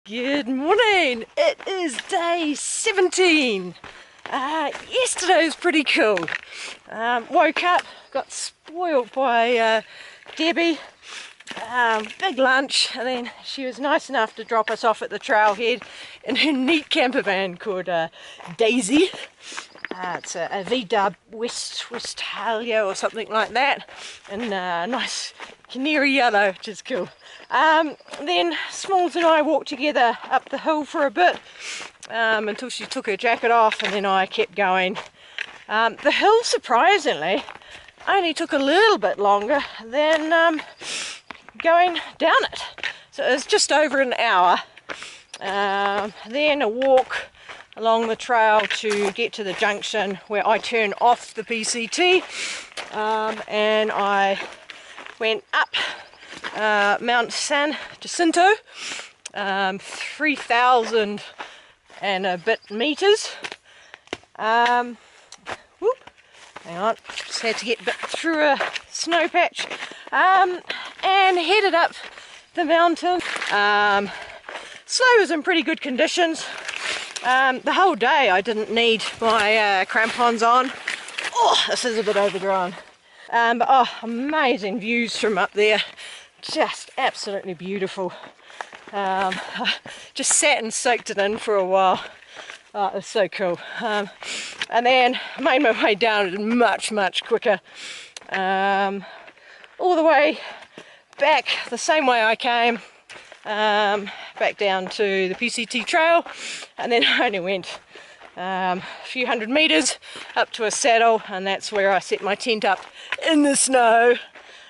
Good morning. It is day 17. Yesterday was pretty cool. Woke up, got spoilt by Debbie. Big lunch, and then she was nice enough to drop us off at the trailhead in her neat camper van called Daisy. It's a VW Westphalia or something like that, and nice canary yellow, which is cool. Then Smalls and I walked together up the hill for a bit until she took her jacket off, and then I kept going. The hill, surprisingly, only took a little bit longer than going down it. So it was just over an hour. Then a walk along the trail to get to the junction where I turn off the PCT, and I went up Mount San Jacinto, 3,000 and a bit meters. Hang on, just had to get a bit through a snow patch, and headed up the mountain. Snow was in pretty good conditions. The whole day I didn't need my crampons on. Oh, this is a bit overgrown. But amazing views from up there. Just absolutely beautiful. Just sat and soaked it in for a while. Oh, it was so cool. And then made my way down much quicker. All the way back the same way I came. Back down to the PCT trail, and then I only went a few hundred meters up to a saddle, and that's where I set my tent up in the snow.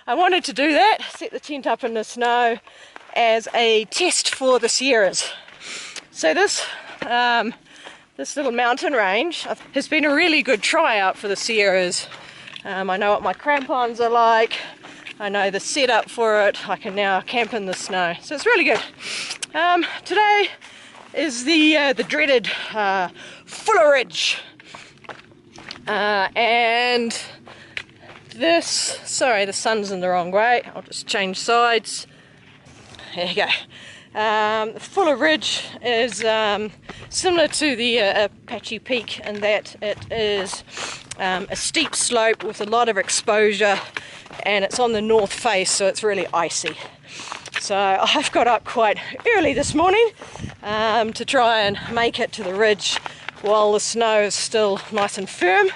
I wanted to do that, set the tent up in the snow as a test for the Sierras. So this little mountain range has been a really good tryout for the Sierras. I know what my crampons are like. I know the setup for it. I can now camp in the snow, so it's really good. Today is the dreaded Fuller Ridge, and this. Sorry, the sun's in the wrong way. I'll just change sides. There you go. Fuller Ridge is similar to the Apache Peak in that it is a steep slope with a lot of exposure, and it's on the north face, so it's really icy. So I've got up quite early this morning to try and make it to the ridge while the snow is still nice and firm.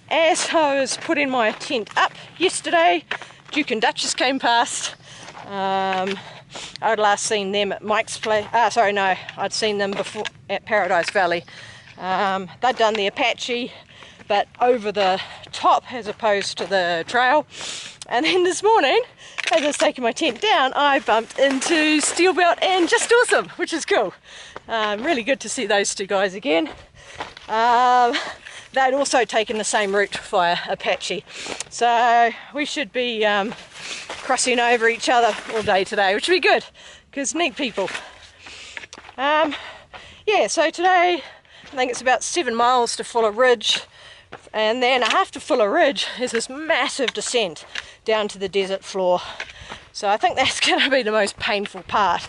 As I was putting my tent up yesterday, Duke and Duchess came past. I'd last seen them at Mike's place. I'd seen them before at Paradise Valley. They'd done the Apache, but over the top as opposed to the trail. And then this morning, as I was taking my tent down, I bumped into Steelbelt and Just Awesome, which is cool. Really good to see those two guys again. They'd also taken the same route via Apache, so we should be crossing over each other all day today, which would be good because neat people. Yeah, so today I think it's about 7 miles to Fuller Ridge, and then after Fuller Ridge is this massive descent down to the desert floor. So I think that's going to be the most painful part.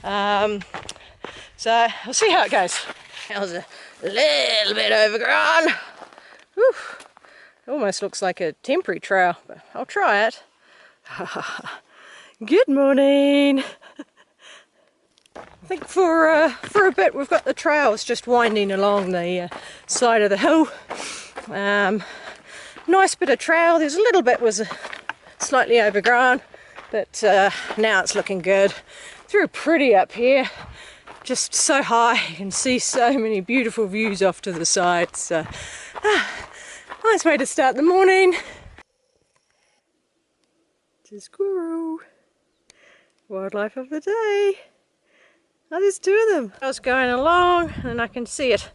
So we'll see how it goes. That was a little bit overgrown. Whew. Almost looks like a temporary trail, but I'll try it. Good morning. I think for a bit we've got the trails just winding along the side of the hill. Nice bit of trail. There's a little bit was slightly overgrown, but now it's looking good. Through pretty up here, just so high. You can see so many beautiful views off to the side. So nice way to start the morning. It's a squirrel. Wildlife of the day. Oh, there's two of them. I was going along and I can see it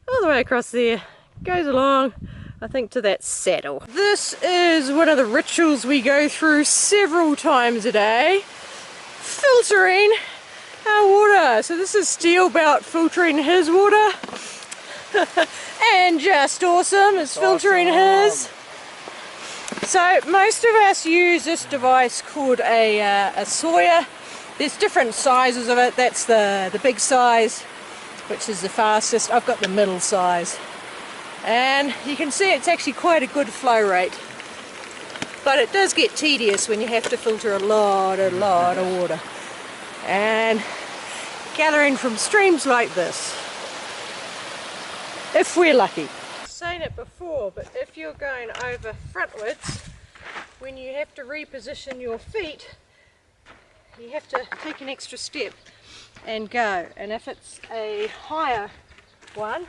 all the way across there. Goes along, I think, to that saddle. This is one of the rituals we go through several times a day. Filtering our water. So this is Steelbelt filtering his water. And Just Awesome is filtering his. So most of us use this device called a Sawyer There's different sizes of it. That's the big size, which is the fastest. I've got the middle size. And you can see it's actually quite a good flow rate. But it does get tedious when you have to filter a lot of water. And gathering from streams like this, if we're lucky. I've seen it before, but if you're going over frontwards, when you have to reposition your feet, you have to take an extra step and go. And if it's a higher one,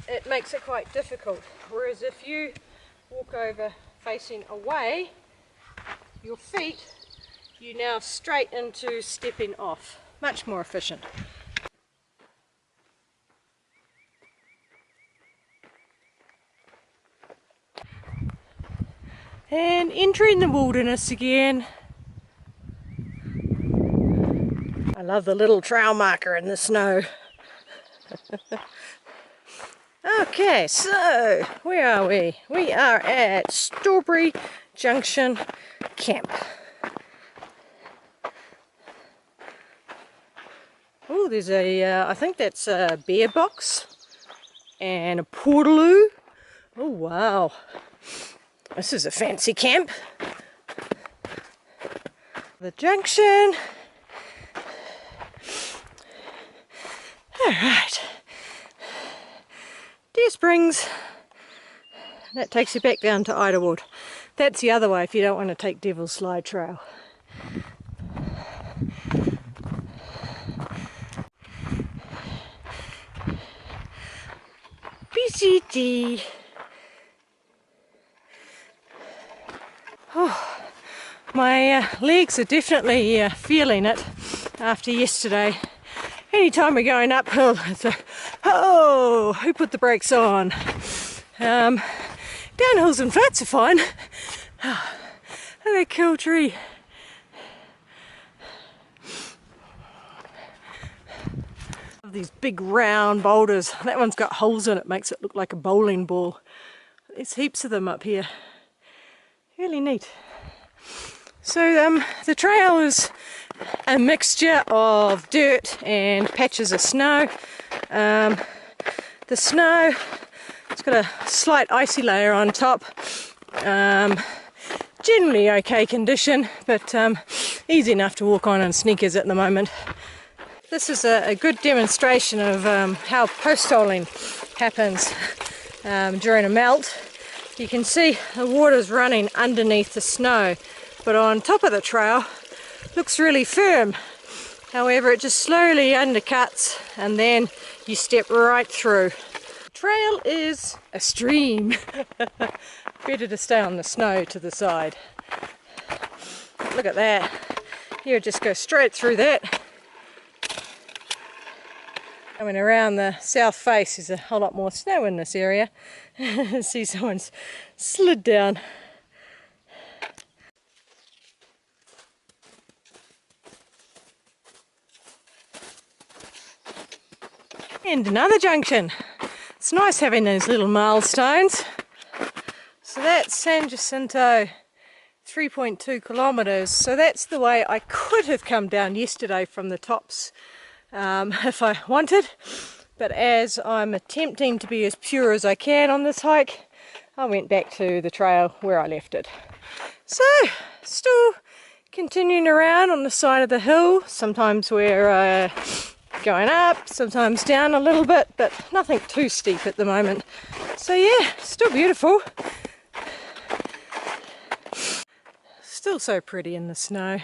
it makes it quite difficult. Whereas if you walk over facing away, your feet, you now straight into stepping off. Much more efficient. And entering the wilderness again. I love the little trail marker in the snow. Okay, so where are we? We are at Strawberry Junction Camp. Oh, there's a, I think that's a bear box and a portaloo. Oh wow, this is a fancy camp. The junction. Alright, Deer Springs, that takes you back down to Idlewood. That's the other way if you don't want to take Devil's Slide Trail. BCD. Oh, my legs are definitely feeling it after yesterday. Anytime we're going uphill, it's a, oh, who put the brakes on? Downhills and flats are fine. Oh, look at that cool tree. These big round boulders. That one's got holes in it, makes it look like a bowling ball. There's heaps of them up here. Really neat. So the trail is a mixture of dirt and patches of snow. The snow, it's got a slight icy layer on top. Generally okay condition, but easy enough to walk on in sneakers at the moment. This is a good demonstration of how post-holing happens during a melt. You can see the water's running underneath the snow, but on top of the trail looks really firm. However, it just slowly undercuts and then you step right through. The trail is a stream. Better to stay on the snow to the side. Look at that. You just go straight through that. Coming around the south face, there's a whole lot more snow in this area. See, someone's slid down. And another junction. It's nice having those little milestones. So that's San Jacinto, 3.2 kilometres. So that's the way I could have come down yesterday from the tops if I wanted. But as I'm attempting to be as pure as I can on this hike, I went back to the trail where I left it. So, still continuing around on the side of the hill. Sometimes we're going up, sometimes down a little bit, but nothing too steep at the moment. So yeah, still beautiful. Still so pretty in the snow.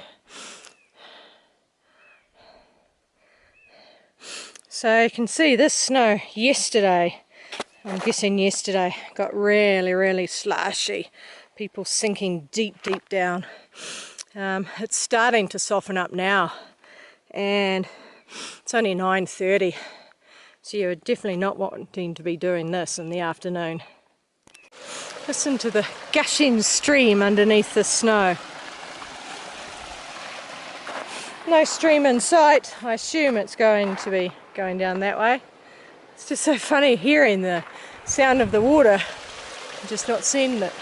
So you can see this snow yesterday, I'm guessing yesterday, got really slushy. People sinking deep down. It's starting to soften up now, and it's only 9:30, so you're definitely not wanting to be doing this in the afternoon. Listen to the gushing stream underneath the snow. No stream in sight. I assume it's going to be going down that way. It's just so funny hearing the sound of the water, just not seeing it.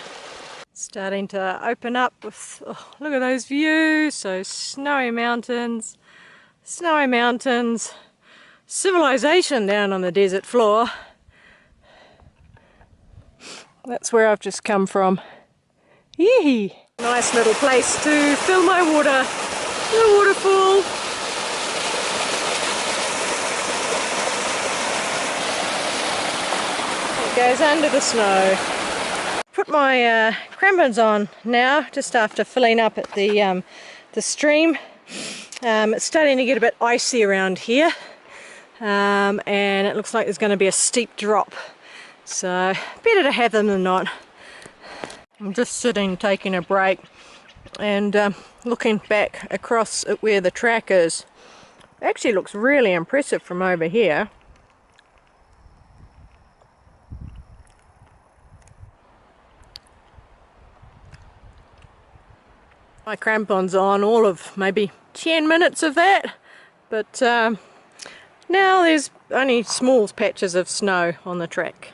Starting to open up with, oh, look at those views. So snowy mountains, civilization down on the desert floor. That's where I've just come from. Yee! Nice little place to fill my water. The waterfall. It goes under the snow. Put my crampons on now, just after filling up at the stream. It's starting to get a bit icy around here, and it looks like there's going to be a steep drop, so better to have them than not. I'm just sitting taking a break and looking back across at where the track is. It actually looks really impressive from over here. My crampons on all of maybe 10 minutes of that, but now there's only small patches of snow on the track.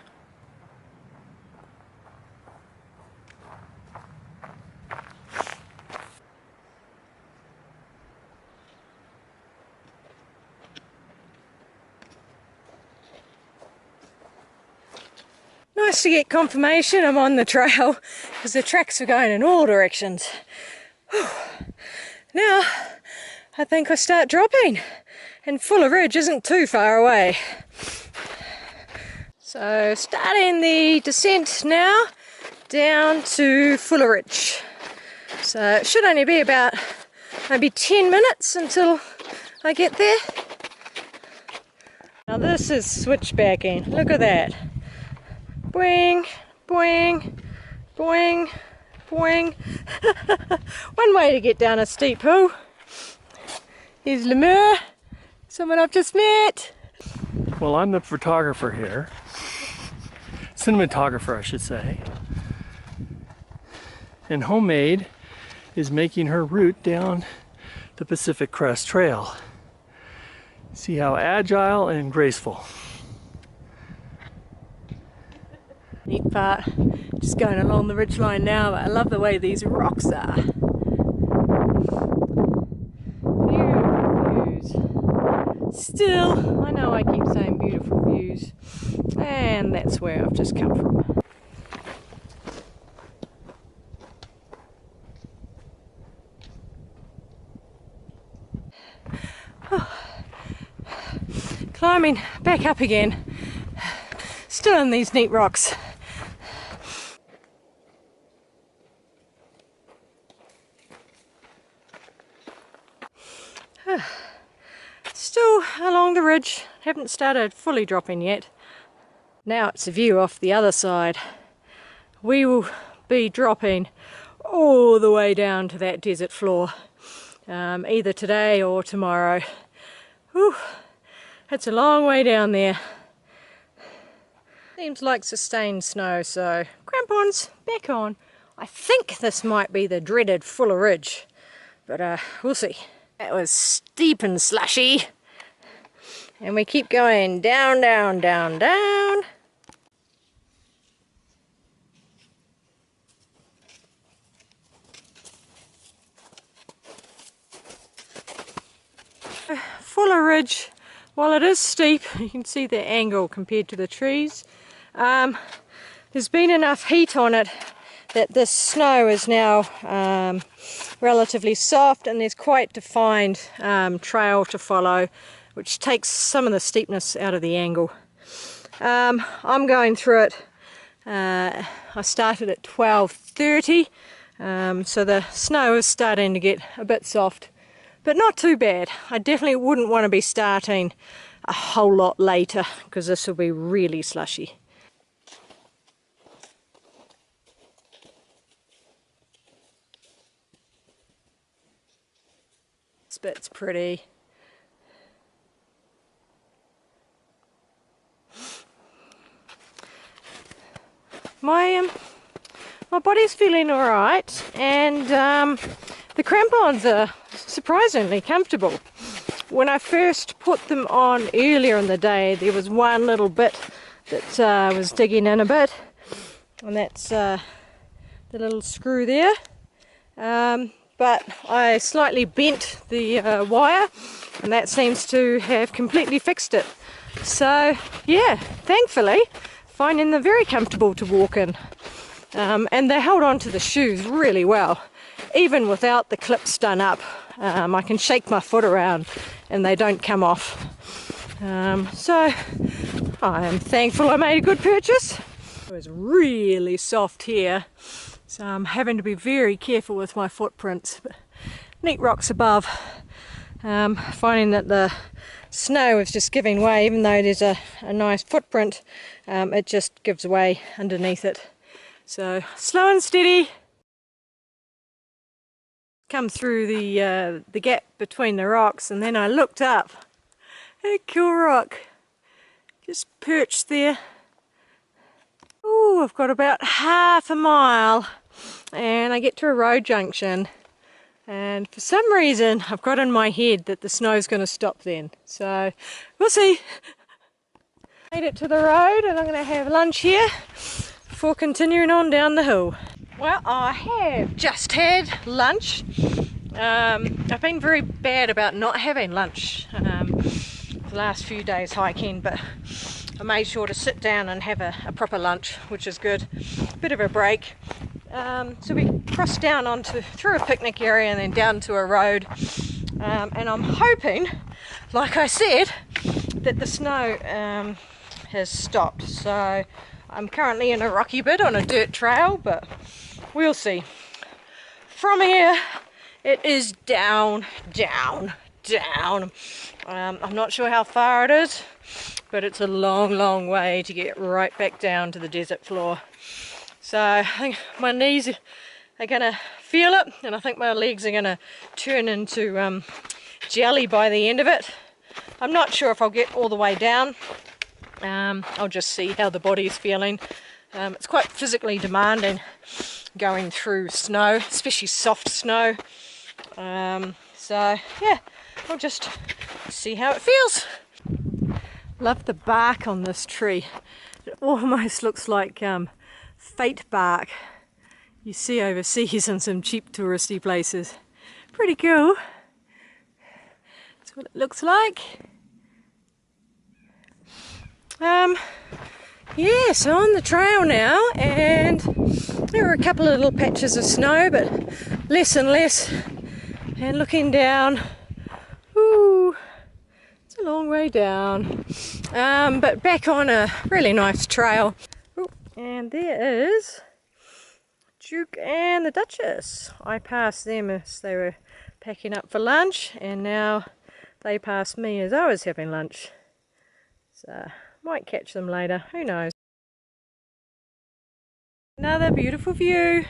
Nice to get confirmation I'm on the trail, because the tracks are going in all directions. Now I think I start dropping, and Fuller Ridge isn't too far away. So starting the descent now down to Fuller Ridge. So it should only be about maybe 10 minutes until I get there. Now this is switchbacking. Look at that. Boing, boing, boing, boing. One way to get down a steep hill. Here's Lemur, someone I've just met. Well, I'm the photographer here. Cinematographer, I should say. And Homemade is making her route down the Pacific Crest Trail. See how agile and graceful. Neat part, just going along the ridgeline now, but I love the way these rocks are. Beautiful views. Still, I know I keep saying beautiful views, and that's where I've just come from. Oh. Climbing back up again, still in these neat rocks. Still along the ridge, haven't started fully dropping yet. Now it's a view off the other side. We will be dropping all the way down to that desert floor, either today or tomorrow. Whew, it's a long way down there. Seems like sustained snow, so crampons back on. I think this might be the dreaded Fuller Ridge, but we'll see. That was steep and slushy. And we keep going down, down, down, down. Fuller Ridge, while it is steep, you can see the angle compared to the trees. There's been enough heat on it that this snow is now relatively soft, and there's quite defined trail to follow, which takes some of the steepness out of the angle. I'm going through it. I started at 12:30, so the snow is starting to get a bit soft, but not too bad. I definitely wouldn't want to be starting a whole lot later, because this will be really slushy. This bit's pretty. My body's feeling alright, and the crampons are surprisingly comfortable. When I first put them on earlier in the day, there was one little bit that was digging in a bit, and that's the little screw there. But I slightly bent the wire, and that seems to have completely fixed it. So yeah, thankfully finding them very comfortable to walk in, and they held on to the shoes really well, even without the clips done up. I can shake my foot around and they don't come off. So I am thankful I made a good purchase. It was really soft here, so I'm having to be very careful with my footprints. But neat rocks above. Finding that the snow is just giving way, even though there's a nice footprint, it just gives way underneath it. So slow and steady. Come through the gap between the rocks, and then I looked up. A cool rock just perched there. Oh, I've got about half a mile and I get to a road junction, and for some reason I've got in my head that the snow's going to stop then, so we'll see. Made it to the road and I'm going to have lunch here before continuing on down the hill. Well, I have just had lunch. I've been very bad about not having lunch the last few days hiking, but I made sure to sit down and have a proper lunch, which is good. Bit of a break. So we crossed down through a picnic area and then down to a road. And I'm hoping, like I said, that the snow has stopped. So I'm currently in a rocky bit on a dirt trail, but we'll see. From here, it is down, down, down. I'm not sure how far it is, but it's a long, long way to get right back down to the desert floor. So I think my knees are going to feel it, and I think my legs are going to turn into jelly by the end of it. I'm not sure if I'll get all the way down. I'll just see how the body is feeling. It's quite physically demanding going through snow, especially soft snow. So yeah, I'll just see how it feels. Love the bark on this tree. It almost looks like fate bark you see overseas in some cheap touristy places. Pretty cool. That's what it looks like. Yeah, so on the trail now, and there were a couple of little patches of snow, but less and less. And looking down, ooh, it's a long way down. But back on a really nice trail. Ooh, and there is Duke and the Duchess. I passed them as they were packing up for lunch, and now they passed me as I was having lunch. So might catch them later, who knows. Another beautiful view.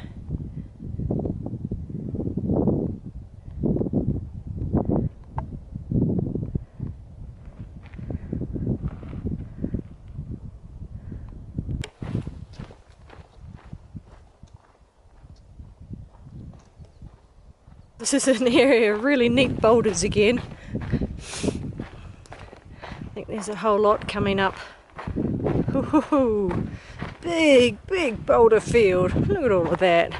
This is an area of really neat boulders again. I think there's a whole lot coming up. Ooh, big, big boulder field. Look at all of that.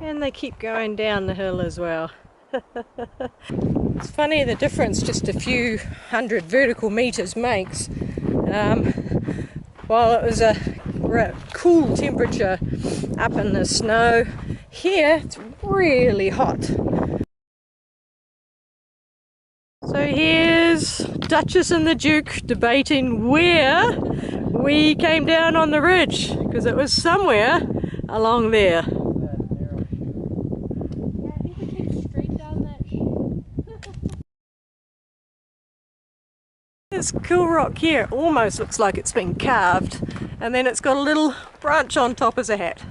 And they keep going down the hill as well. It's funny the difference just a few hundred vertical meters makes. While it was a cool temperature up in the snow, here it's really hot. So here's Duchess and the Duke debating where we came down on the ridge, because it was somewhere along there. This cool rock here almost looks like it's been carved, and then it's got a little branch on top as a hat.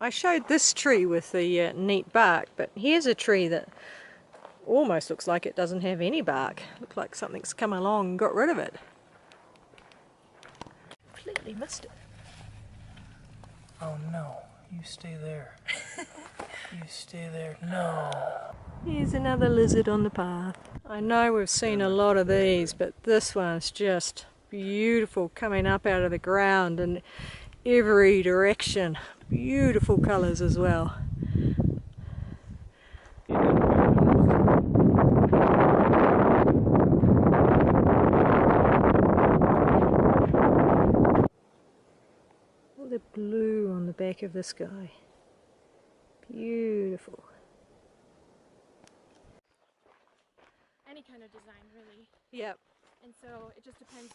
I showed this tree with the neat bark, but here's a tree that almost looks like it doesn't have any bark. Looks like something's come along and got rid of it. Completely missed it. Oh no, you stay there. You stay there. No. Here's another lizard on the path. I know we've seen a lot of these, but this one's just beautiful, coming up out of the ground in every direction. Beautiful colours as well. All the blue on the back of this guy. Beautiful. Any kind of design, really. Yep. And so it just depends.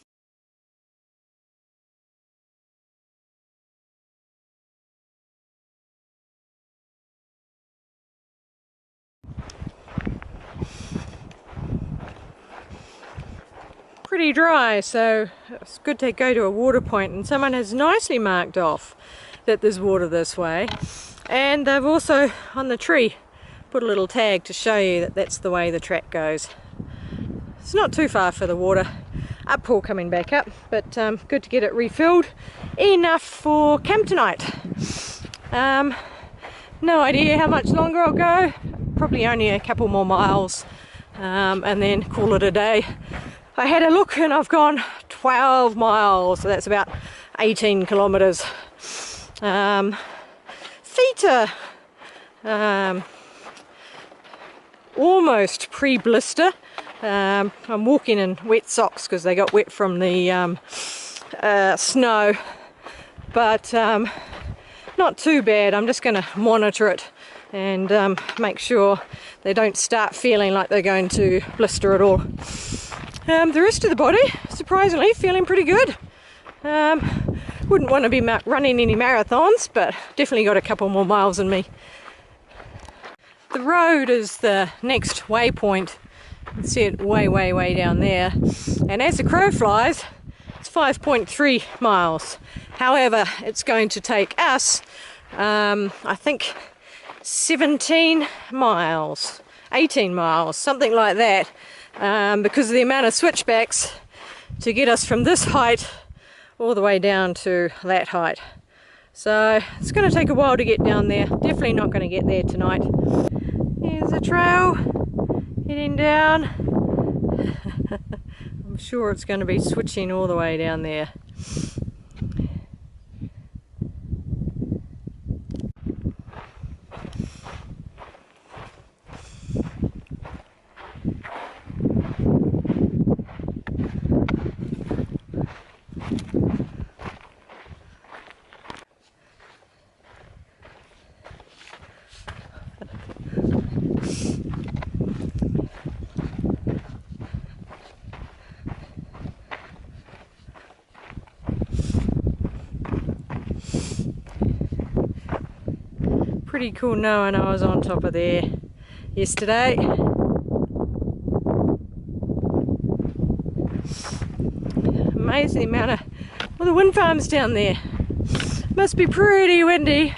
Pretty dry, so it's good to go to a water point, and someone has nicely marked off that there's water this way, and they've also on the tree put a little tag to show you that that's the way the track goes. It's not too far for the water uphill coming back up, but good to get it refilled. Enough for camp tonight. No idea how much longer I'll go, probably only a couple more miles, and then call it a day. I had a look and I've gone 12 miles, so that's about 18 kilometres. Feet are almost pre-blister. I'm walking in wet socks because they got wet from the snow, but not too bad. I'm just going to monitor it and make sure they don't start feeling like they're going to blister at all. The rest of the body, surprisingly, feeling pretty good. Wouldn't want to be running any marathons, but definitely got a couple more miles in me. The road is the next waypoint. You can see it way down there. And as the crow flies, it's 5.3 miles. However, it's going to take us, I think, 17 miles, 18 miles, something like that. Because of the amount of switchbacks to get us from this height all the way down to that height. So it's going to take a while to get down there. Definitely not going to get there tonight. Here's a trail heading down. I'm sure it's going to be switching all the way down there. Pretty cool knowing I was on top of there yesterday. Amazing amount of the wind farms down there. Must be pretty windy.